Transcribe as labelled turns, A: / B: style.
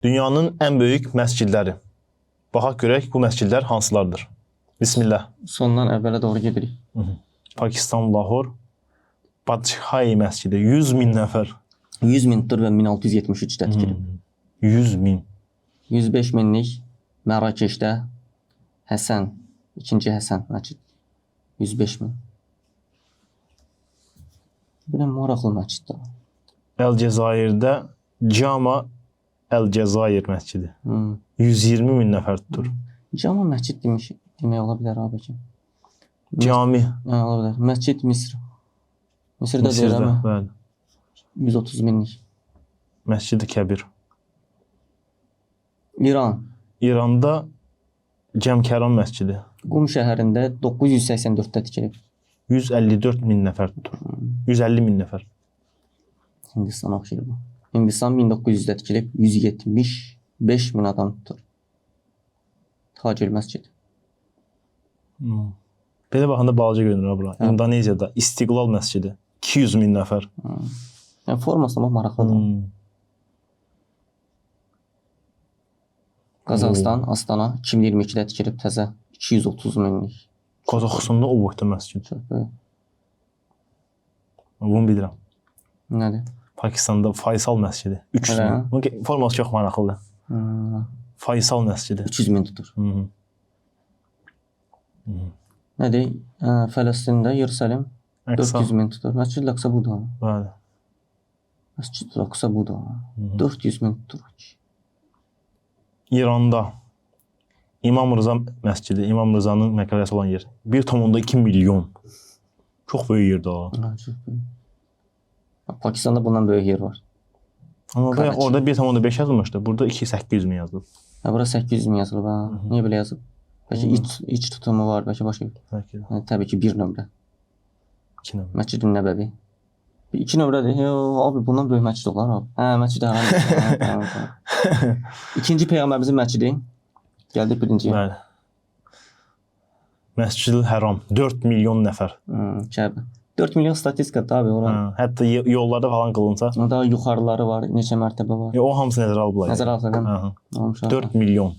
A: Dünyanın ən böyük məscidləri. Baxaq görək bu məscidlər hansılardır? Bismillah.
B: Sondan əvvələ doğru gedirik.
A: Pakistan, Lahor, Badşahi məscidi 100 min nəfər.
B: 100 mindir və 1673-də tikilib.
A: 100 min.
B: 105 minlik Mərakeşdə Həsən, 2-ci Həsən məscid. 105 min. Bir maraqlı məsciddir.
A: Əl-Cəzairdə Cama Əl-Cəzair məscidi. 120 min nəfər tutur.
B: Cama məscid demək ola bilər abi ki.
A: Cami.
B: Ola bilər. Məscid Misr. Misirdə deyirəm.
A: Bəli.
B: 130 minlik.
A: Məscid-i Kəbir.
B: İran.
A: İranda Cəmkəran məscidi.
B: Qum şəhərində 984-də tikilib.
A: 154 min nəfər tutur. 150 min nəfər.
B: Hindistan oxşayır bu. Hindistan 1900-də tikilib, 175 min adam tutur. Tacir məscid.
A: Belə baxanda balaca görünür bura. İndoneziyada İstiqlal məscidi 200 min nəfər.
B: Yəni forması maraqlıdır. Qazaxıstan, Astana 2022-də tikilib təzə 230 minlik.
A: Qazaxıstanda o boyda məscid.
B: Çox böyük.
A: Bunu bilirəm.
B: Nədir?
A: Pakistanda Faysal məscidi 300 min. Bunun forması çox maraqlıdır. Faysal məscidi
B: 300 min tutur. Nədir? Fələstində Yerusəlim 400 min tutur. Məscid Əqsa budur.
A: Bəli.
B: Məscid Əqsa budur. 400 min tutur.
A: İranda İmam Rıza məscidi, İmam Rızanın məqbərəsi olan yer. 1,2 milyon. Çox böyük yerdir o.
B: Çox böyük. Pakistanda bundan böyük yer var.
A: Amma orada 1,5 yazılmışdı. Burada 2,800 min yazılıb.
B: Bura 800 min yazılıb. Niyə belə yazıb? Bəlkə iç tutumu var, bəlkə başqa bir.
A: Bəlkə də.
B: Təbii ki, 1 nömrə.
A: 2 nömrə.
B: Məscid-i Nəbəvi. 2 nömrədir. Abi bundan böyük məscid olar abi. Məscid Haram. İkinci peyğəmbərimizin məscidi. Gəldik birinciyə.
A: Bəli. Məscid-i Haram 4 milyon nəfər.
B: Kəbə. 4 milyon statistikadır abi ora.
A: Hətta yollarda falan qılınsa.
B: Daha yuxarıları var, neçə mərtəbə var.
A: O hamısı nəzərə alınır.
B: Nəzərə alınır.
A: 4 milyon.